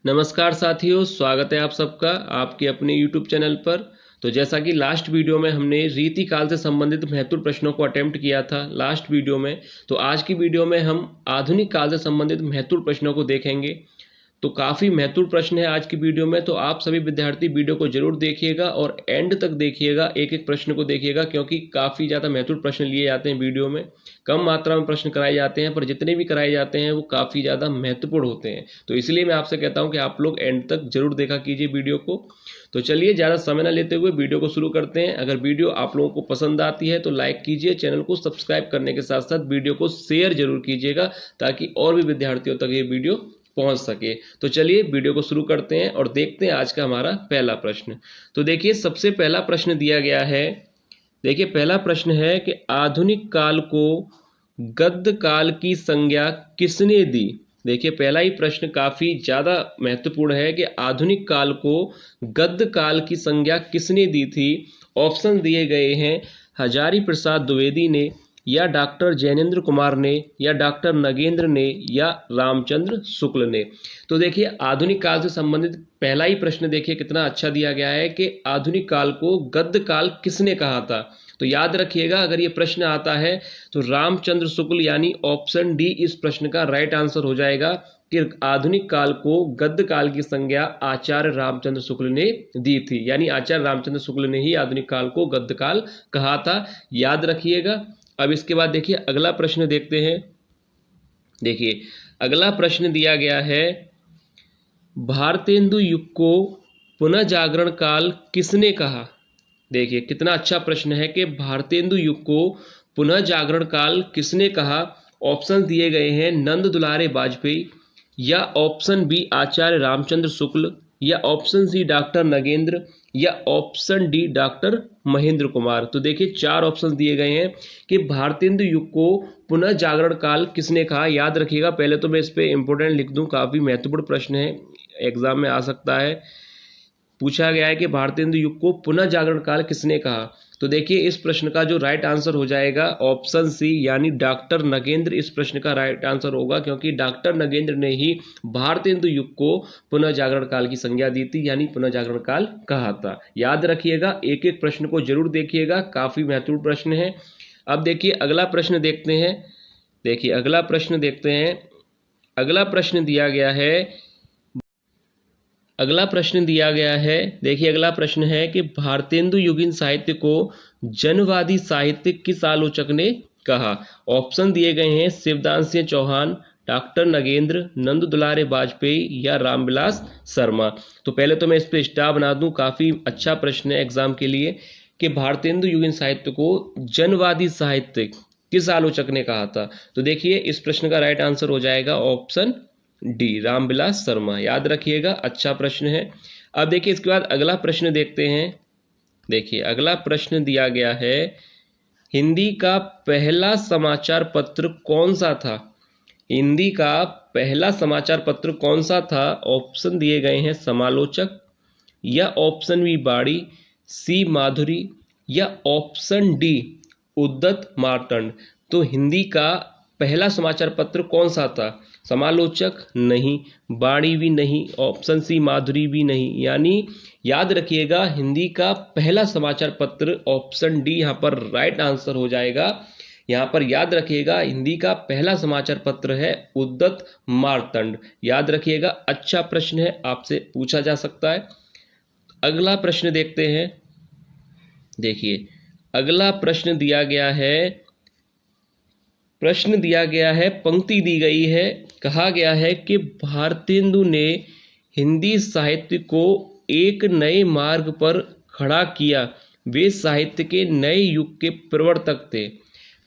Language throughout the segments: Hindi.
नमस्कार साथियों, स्वागत है आप सबका आपके अपने YouTube चैनल पर। तो जैसा कि लास्ट वीडियो में हमने रीति काल से संबंधित महत्वपूर्ण प्रश्नों को अटेम्प्ट किया था लास्ट वीडियो में, तो आज की वीडियो में हम आधुनिक काल से संबंधित महत्वपूर्ण प्रश्नों को देखेंगे। तो काफ़ी महत्वपूर्ण प्रश्न है आज की वीडियो में, तो आप सभी विद्यार्थी वीडियो को जरूर देखिएगा और एंड तक देखिएगा, एक एक प्रश्न को देखिएगा, क्योंकि काफ़ी ज़्यादा महत्वपूर्ण प्रश्न लिए जाते हैं वीडियो में। कम मात्रा में प्रश्न कराए जाते हैं, पर जितने भी कराए जाते हैं वो काफ़ी ज़्यादा महत्वपूर्ण होते हैं। तो इसलिए मैं आपसे कहता हूं कि आप लोग एंड तक जरूर देखा कीजिए वीडियो को। तो चलिए ज़्यादा समय न लेते हुए वीडियो को शुरू करते हैं। अगर वीडियो आप लोगों को पसंद आती है तो लाइक कीजिए, चैनल को सब्सक्राइब करने के साथ साथ वीडियो को शेयर जरूर कीजिएगा, ताकि और भी विद्यार्थियों तक ये वीडियो पहुंच सके। तो चलिए वीडियो को शुरू करते हैं और देखते हैं आज का हमारा पहला प्रश्न। तो देखिए, सबसे पहला प्रश्न दिया गया है। देखिए, पहला प्रश्न है कि आधुनिक काल को गद्य काल की संज्ञा किसने दी। देखिए, पहला ही प्रश्न काफी ज्यादा महत्वपूर्ण है कि आधुनिक काल को गद्य काल की संज्ञा किसने दी थी। ऑप्शन दिए गए हैं हजारी प्रसाद द्विवेदी ने, या डॉक्टर जैनेन्द्र कुमार ने, या डॉक्टर नगेंद्र ने, या रामचंद्र शुक्ल ने। तो देखिए, आधुनिक काल से संबंधित पहला ही प्रश्न देखिए कितना अच्छा दिया गया है कि आधुनिक काल को गद्य काल किसने कहा था। तो याद रखिएगा, अगर ये प्रश्न आता है तो रामचंद्र शुक्ल यानी ऑप्शन डी इस प्रश्न का राइट आंसर हो जाएगा कि आधुनिक काल को गद्य काल की संज्ञा आचार्य रामचंद्र शुक्ल ने दी थी। यानी आचार्य रामचंद्र शुक्ल ने ही आधुनिक काल को गद्य काल कहा था, याद रखिएगा। अब इसके बाद देखिए अगला प्रश्न देखते हैं। देखिए, अगला प्रश्न दिया गया है, भारतेंदु युग को पुनः जागरण काल किसने कहा। देखिए, कितना अच्छा प्रश्न है कि भारतेंदु युग को पुनः जागरण काल किसने कहा। ऑप्शन दिए गए हैं नंद दुलारे वाजपेयी, या ऑप्शन बी आचार्य रामचंद्र शुक्ल, या ऑप्शन सी डॉक्टर नगेंद्र, या option D doctor Mahendra Kumar. तो देखिए, चार ऑप्शन दिए गए हैं कि भारतेंदु युग को पुनः जागरण काल किसने कहा। याद रखिएगा, पहले तो मैं इस पे इंपोर्टेंट लिख दूं, काफी महत्वपूर्ण प्रश्न है, एग्जाम में आ सकता है। पूछा गया है कि भारतेंदु युग को पुनः जागरण काल किसने कहा। तो देखिए, इस प्रश्न का जो राइट आंसर हो जाएगा ऑप्शन सी यानी डॉक्टर नगेंद्र इस प्रश्न का राइट आंसर होगा, क्योंकि डॉक्टर नगेंद्र ने ही भारतेंदु युग को पुनः जागरण काल की संज्ञा दी थी, यानी पुनः जागरण काल कहा था। याद रखिएगा, एक एक प्रश्न को जरूर देखिएगा, काफी महत्वपूर्ण प्रश्न है। अब देखिए अगला प्रश्न देखते हैं। देखिए, अगला प्रश्न देखते हैं। अगला प्रश्न दिया गया है, देखिए अगला प्रश्न है कि भारतेंदु युगीन साहित्य को जनवादी साहित्य किस आलोचक ने कहा। ऑप्शन दिए गए हैं शिवदान सिंह चौहान, डॉक्टर नगेंद्र, नंद दुलारे वाजपेयी, या रामविलास शर्मा। तो पहले तो मैं इस पे स्टार बना दूं, काफी अच्छा प्रश्न है एग्जाम के लिए कि भारतेंदु युगीन साहित्य को जनवादी साहित्य किस आलोचक ने कहा था। तो देखिए, इस प्रश्न का राइट आंसर हो जाएगा ऑप्शन डी रामविलास शर्मा। याद रखिएगा, अच्छा प्रश्न है। अब देखिए, इसके बाद अगला प्रश्न देखते हैं। देखिए, अगला प्रश्न दिया गया है, हिंदी का पहला समाचार पत्र कौन सा था। हिंदी का पहला समाचार पत्र कौन सा था। ऑप्शन दिए गए हैं समालोचक, या ऑप्शन बी बाड़ी, सी माधुरी, या ऑप्शन डी उद्दत मार्तंड। तो हिंदी का पहला समाचार पत्र कौन सा था। समालोचक नहीं, बाणी भी नहीं, ऑप्शन सी माधुरी भी नहीं। यानी याद रखिएगा, हिंदी का पहला समाचार पत्र ऑप्शन डी यहाँ पर राइट आंसर हो जाएगा। यहाँ पर याद रखिएगा, हिंदी का पहला समाचार पत्र है उद्दत मार्तंड। याद रखिएगा, अच्छा प्रश्न है, आपसे पूछा जा सकता है। अगला प्रश्न देखते हैं। देखिए, अगला प्रश्न दिया गया है, पंक्ति दी गई है, कहा गया है कि भारतेंदु ने हिंदी साहित्य को एक नए मार्ग पर खड़ा किया, वे साहित्य के नए युग के प्रवर्तक थे।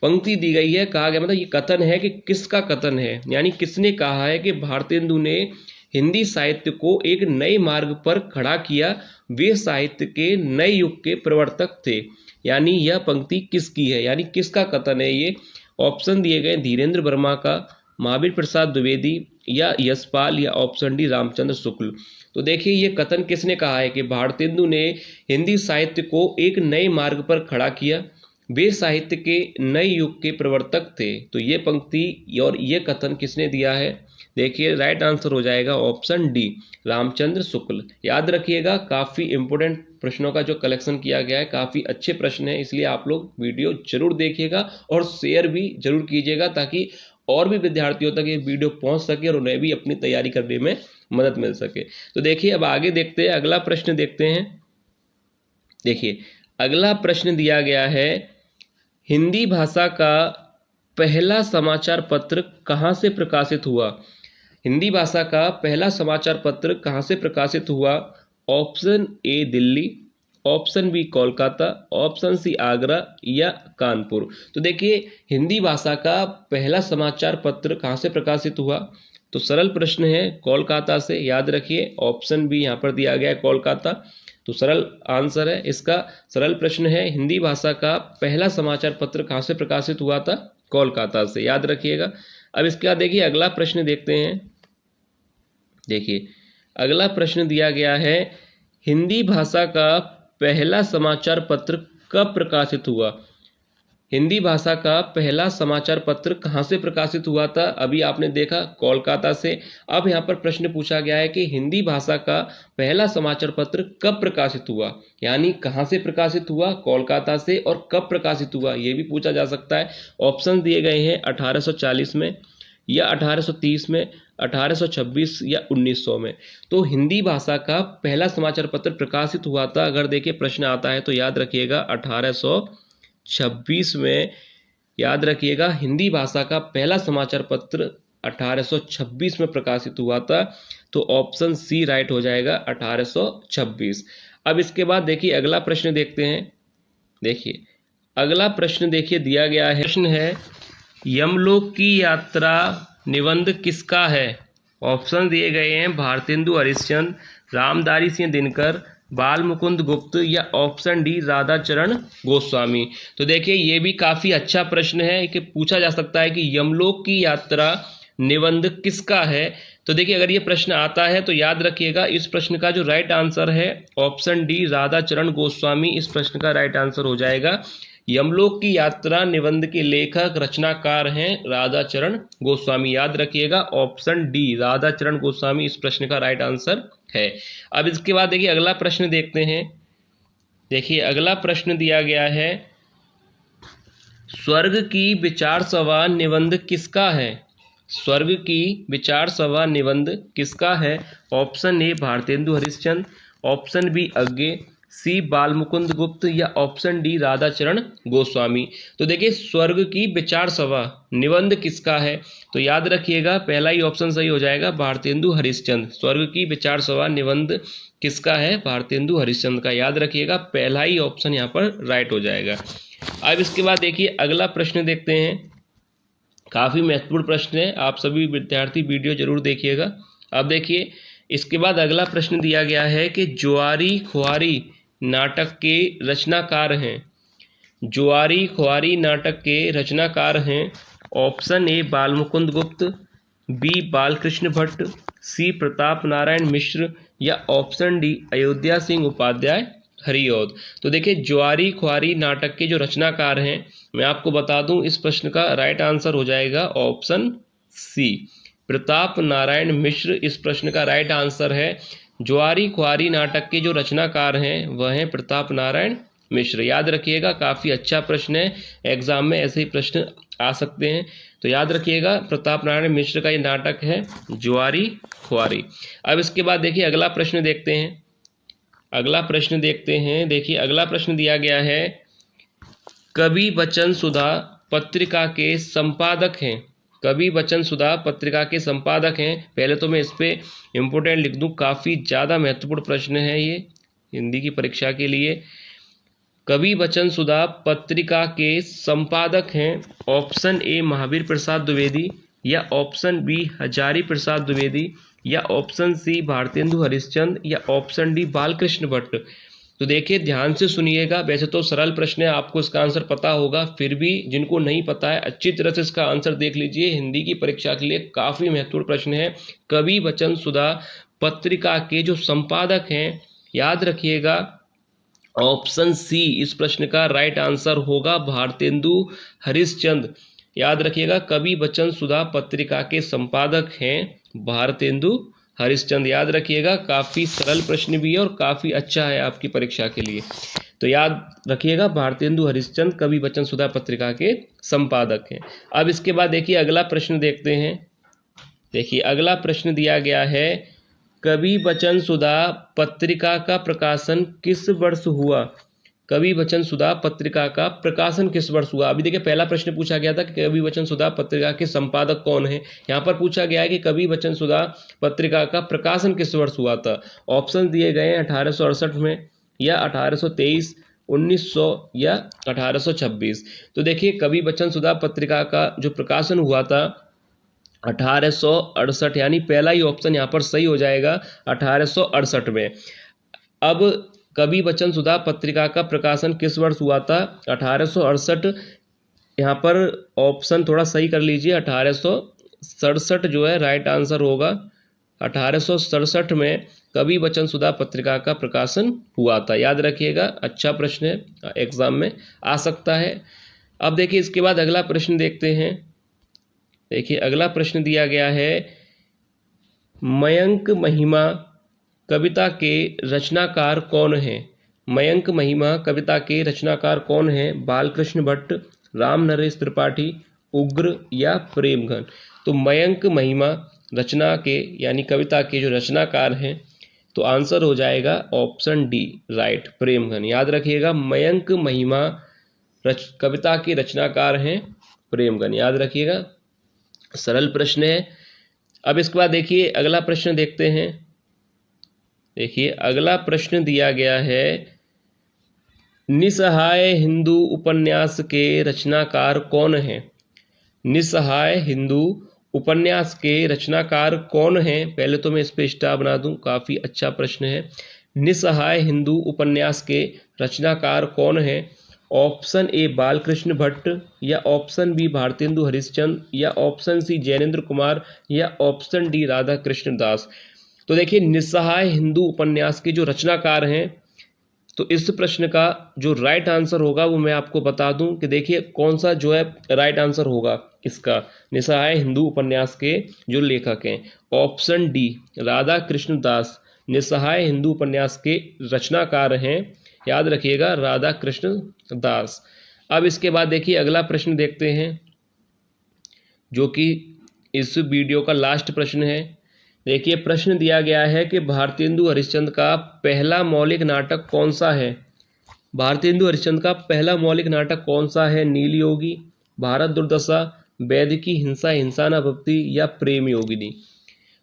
पंक्ति दी गई है, कहा गया, मतलब ये कथन है कि किसका कथन है, यानी किसने कहा है कि भारतेंदु ने हिंदी साहित्य को एक नए मार्ग पर खड़ा किया, वे साहित्य के नए युग के प्रवर्तक थे। यानी यह पंक्ति किसकी है, यानी किसका कथन है ये। ऑप्शन दिए गए धीरेन्द्र वर्मा का, महावीर प्रसाद द्विवेदी, या यशपाल, या ऑप्शन डी रामचंद्र शुक्ल। तो देखिए, ये कथन किसने कहा है कि भारतेंदु ने हिंदी साहित्य को एक नए मार्ग पर खड़ा किया, वे साहित्य के नए युग के प्रवर्तक थे। तो ये पंक्ति और ये कथन किसने दिया है। देखिए राइट आंसर हो जाएगा ऑप्शन डी, रामचंद्र शुक्ल। याद रखिएगा, काफ़ी इंपोर्टेंट प्रश्नों का जो कलेक्शन किया गया है, काफ़ी अच्छे प्रश्न है, इसलिए आप लोग वीडियो जरूर देखिएगा और शेयर भी जरूर कीजिएगा ताकि और भी विद्यार्थियों तक ये वीडियो पहुंच सके और उन्हें भी अपनी तैयारी करने में मदद मिल सके। तो देखिए अब आगे देखते हैं, अगला प्रश्न देखते हैं। देखिए अगला प्रश्न दिया गया है, हिंदी भाषा का पहला समाचार पत्र कहाँ से प्रकाशित हुआ? हिंदी भाषा का पहला समाचार पत्र कहाँ से प्रकाशित हुआ? Option A Delhi, option B Kolkata, option C Agra या कानपुर। तो देखिए हिंदी भाषा का पहला समाचार पत्र कहाँ से प्रकाशित हुआ? तो सरल प्रश्न है, कोलकाता से। याद रखिए ऑप्शन बी यहाँ पर दिया गया है कोलकाता, तो सरल आंसर है इसका। सरल प्रश्न है, हिंदी भाषा का पहला समाचार पत्र कहाँ से प्रकाशित हुआ था? कोलकाता से, याद रखिएगा। अब इसके बाद देखिए अगला प्रश्न देखते हैं। देखिए अगला प्रश्न दिया गया है, हिंदी भाषा का पहला समाचार पत्र कब प्रकाशित हुआ? हिंदी भाषा का पहला समाचार पत्र कहाँ से प्रकाशित हुआ था? अभी आपने देखा कोलकाता से। अब यहाँ पर प्रश्न पूछा गया है कि हिंदी भाषा का पहला समाचार पत्र कब प्रकाशित हुआ, यानी कहाँ से प्रकाशित हुआ? कोलकाता से। और कब प्रकाशित हुआ ये भी पूछा जा सकता है। ऑप्शन दिए गए हैं 1840 में या 1830 में, 1826 या 1900 में। तो हिंदी भाषा का पहला समाचार पत्र प्रकाशित हुआ था, अगर देखिए प्रश्न आता है तो याद रखिएगा 1826 में। याद रखिएगा हिंदी भाषा का पहला समाचार पत्र 1826 में प्रकाशित हुआ था, तो ऑप्शन सी राइट हो जाएगा 1826। अब इसके बाद देखिए अगला प्रश्न देखते हैं। देखिए अगला प्रश्न देखिए दिया गया है, प्रश्न है, यमलोक की यात्रा निबंध किसका है? ऑप्शन दिए गए हैं भारतेंदु हरिश्चंद्र, रामधारी सिंह दिनकर, बाल मुकुंद गुप्त या ऑप्शन डी राधाचरण गोस्वामी। तो देखिए ये भी काफी अच्छा प्रश्न है कि पूछा जा सकता है कि यमलोक की यात्रा निबंध किसका है। तो देखिए अगर ये प्रश्न आता है तो याद रखिएगा इस प्रश्न का जो राइट आंसर है ऑप्शन डी राधाचरण गोस्वामी, इस प्रश्न का राइट आंसर हो जाएगा। यमलोक की यात्रा निबंध के लेखक रचनाकार हैं राधाचरण गोस्वामी। याद रखिएगा ऑप्शन डी राधाचरण गोस्वामी इस प्रश्न का राइट आंसर है। अब इसके बाद देखिए अगला प्रश्न देखते हैं। देखिए अगला प्रश्न दिया गया है, स्वर्ग की विचार सभा निबंध किसका है? स्वर्ग की विचार सभा निबंध किसका है? Option A Bharatendu Harishchandra, option B Agyeya, C Bal Mukund गुप्त या ऑप्शन डी राधाचरण गोस्वामी। तो देखिए स्वर्ग की विचार सभा निबंध किसका है? तो याद रखिएगा पहला ही ऑप्शन सही हो जाएगा, भारतेंदु हरिश्चंद्र। स्वर्ग की विचार सभा निबंध किसका है? भारतेंदु हरिश्चंद्र का। याद रखिएगा पहला ही ऑप्शन यहाँ पर राइट हो जाएगा। अब इसके बाद देखिए अगला प्रश्न देखते हैं, काफी महत्वपूर्ण प्रश्न है, आप सभी विद्यार्थी वीडियो जरूर देखिएगा। अब देखिए इसके बाद अगला प्रश्न दिया गया है कि जुआरी खुआरी नाटक के रचनाकार हैं। जुआरी खुआरी नाटक के रचनाकार हैं ऑप्शन ए बाल मुकुंद गुप्त, बी बालकृष्ण भट्ट, सी प्रताप नारायण मिश्र या ऑप्शन डी अयोध्या सिंह उपाध्याय हरिऔध। तो देखिए जुआरी खुआरी नाटक के जो रचनाकार हैं, मैं आपको बता दूं इस प्रश्न का राइट आंसर हो जाएगा ऑप्शन सी प्रताप नारायण मिश्र, इस प्रश्न का राइट आंसर है। जुआरी खुआरी नाटक के जो रचनाकार हैं वह हैं प्रताप नारायण मिश्र। याद रखिएगा काफ़ी अच्छा प्रश्न है, एग्जाम में ऐसे ही प्रश्न आ सकते हैं, तो याद रखिएगा प्रताप नारायण मिश्र का ये नाटक है जुआरी खुआरी। अब इसके बाद देखिए अगला प्रश्न देखते हैं। अगला प्रश्न देखते हैं। देखिए अगला प्रश्न दिया गया है, कवि वचन सुधा पत्रिका के संपादक हैं। कवि वचन सुधा पत्रिका के संपादक हैं। पहले तो मैं इस पे इम्पोर्टेंट लिख दूं, काफ़ी ज़्यादा महत्वपूर्ण प्रश्न है ये हिंदी की परीक्षा के लिए। कवि वचन सुधा पत्रिका के संपादक हैं ऑप्शन ए महावीर प्रसाद द्विवेदी या ऑप्शन बी हजारी प्रसाद द्विवेदी या ऑप्शन सी भारतेंदु हरिश्चंद्र या ऑप्शन डी बालकृष्ण भट्ट। तो देखिए ध्यान से सुनिएगा, वैसे तो सरल प्रश्न है, आपको इसका आंसर पता होगा, फिर भी जिनको नहीं पता है अच्छी तरह से इसका आंसर देख लीजिए, हिंदी की परीक्षा के लिए काफ़ी महत्वपूर्ण प्रश्न है। कवि वचन सुधा पत्रिका के जो संपादक हैं, याद रखिएगा ऑप्शन सी इस प्रश्न का राइट आंसर होगा भारतेंदु हरिश्चंद्र। याद रखिएगा, कवि वचन सुधा पत्रिका के संपादक हैं भारतेंदु हरिश्चंद। याद रखिएगा, काफ़ी सरल प्रश्न भी है और काफ़ी अच्छा है आपकी परीक्षा के लिए। तो याद रखिएगा, भारतेंदु हरिश्चंद कवि वचन सुधा पत्रिका के संपादक हैं। अब इसके बाद देखिए अगला प्रश्न देखते हैं। देखिए अगला प्रश्न दिया गया है, कवि वचन सुधा पत्रिका का प्रकाशन किस वर्ष हुआ? कवि वचन सुधा पत्रिका का प्रकाशन किस वर्ष हुआ? अभी देखिए पहला प्रश्न पूछा गया था कि कवि वचन सुधा पत्रिका के संपादक कौन है। यहाँ पर पूछा गया है कि कवि वचन सुधा पत्रिका का प्रकाशन किस वर्ष हुआ था। ऑप्शन दिए गए हैं 1868 में, या 1823, 1900 या 1826। तो देखिए कवि वचन सुधा पत्रिका का जो प्रकाशन हुआ था 1868, यानी पहला ही ऑप्शन यहाँ पर सही हो जाएगा, 1868 में। अब कवि वचन सुधा पत्रिका का प्रकाशन किस वर्ष हुआ था? 1868। यहाँ पर ऑप्शन थोड़ा सही कर लीजिए, 1867 जो है राइट आंसर होगा। 1867 में कवि वचन सुधा पत्रिका का प्रकाशन हुआ था। याद रखिएगा, अच्छा प्रश्न है, एग्जाम में आ सकता है। अब देखिए इसके बाद अगला प्रश्न देखते हैं। देखिए अगला प्रश्न दिया गया है, मयंक महिमा कविता के रचनाकार कौन है? मयंक महिमा कविता के रचनाकार कौन है? बालकृष्ण भट्ट, राम नरेश त्रिपाठी, उग्र या प्रेमघन? तो मयंक महिमा रचना के यानी कविता के जो रचनाकार हैं, तो आंसर हो जाएगा ऑप्शन डी राइट, प्रेमघन। याद रखिएगा, मयंक महिमा कविता के रचनाकार हैं प्रेमघन। याद रखिएगा, सरल प्रश्न है। अब इसके बाद देखिए अगला प्रश्न देखते हैं। देखिए अगला प्रश्न दिया गया है, निसहाय हिंदू उपन्यास के रचनाकार कौन है? निसहाय हिंदू उपन्यास के रचनाकार कौन है? पहले तो मैं इस पे स्टार बना दूं, काफी अच्छा प्रश्न है। निसहाय हिंदू उपन्यास के रचनाकार कौन है? ऑप्शन ए बालकृष्ण भट्ट, या ऑप्शन बी भारतेंदु हरिश्चंद, या ऑप्शन सी जैनेन्द्र कुमार, या ऑप्शन डी राधा कृष्ण दास। तो देखिए निसहाय हिंदू उपन्यास के जो रचनाकार हैं, तो इस प्रश्न का जो राइट आंसर होगा वो मैं आपको बता दूं कि देखिए कौन सा जो है राइट आंसर होगा इसका। निसहाय हिंदू उपन्यास के जो लेखक हैं, ऑप्शन डी राधा कृष्ण दास निसहाय हिंदू उपन्यास के रचनाकार हैं। याद रखिएगा, राधा कृष्ण दास। अब इसके बाद देखिए अगला प्रश्न देखते हैं, जो कि इस वीडियो का लास्ट प्रश्न है। देखिए प्रश्न दिया गया है कि भारतेंदु हरिश्चंद का पहला मौलिक नाटक कौन सा है? भारतेंदु हरिश्चंद का पहला मौलिक नाटक कौन सा है? नीलयोगी, भारत दुर्दशा, वैदिकी हिंसा हिंसा न भक्ति, या प्रेम योगिनी?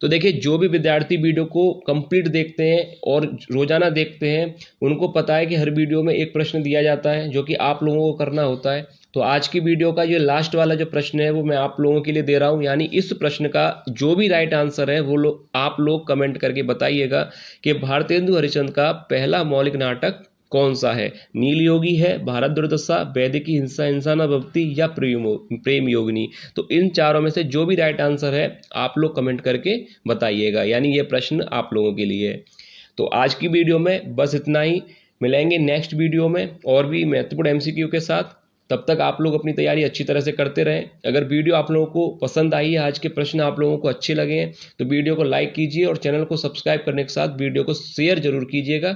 तो देखिए जो भी विद्यार्थी वीडियो को कंप्लीट देखते हैं और रोजाना देखते हैं, उनको पता है कि हर वीडियो में एक प्रश्न दिया जाता है जो कि आप लोगों को करना होता है। तो आज की वीडियो का ये लास्ट वाला जो प्रश्न है वो मैं आप लोगों के लिए दे रहा हूं, यानी इस प्रश्न का जो भी राइट आंसर है वो आप लोग कमेंट करके बताइएगा कि भारतेंदु हरिश्चंद का पहला मौलिक नाटक कौन सा है? नीलयोगी है, भारत दुर्दशा, वैदिकी हिंसा हिंसा न भक्ति, या प्रेम योगिनी? तो इन चारों में से जो भी राइट आंसर है आप लोग कमेंट करके बताइएगा, यानी ये प्रश्न आप लोगों के लिए है। तो आज की वीडियो में बस इतना ही, मिलेंगे नेक्स्ट वीडियो में और भी महत्वपूर्ण एमसीक्यू के साथ। तब तक आप लोग अपनी तैयारी अच्छी तरह से करते रहें। अगर वीडियो आप लोगों को पसंद आई है, आज के प्रश्न आप लोगों को अच्छे लगे हैं, तो वीडियो को लाइक कीजिए और चैनल को सब्सक्राइब करने के साथ वीडियो को शेयर जरूर कीजिएगा।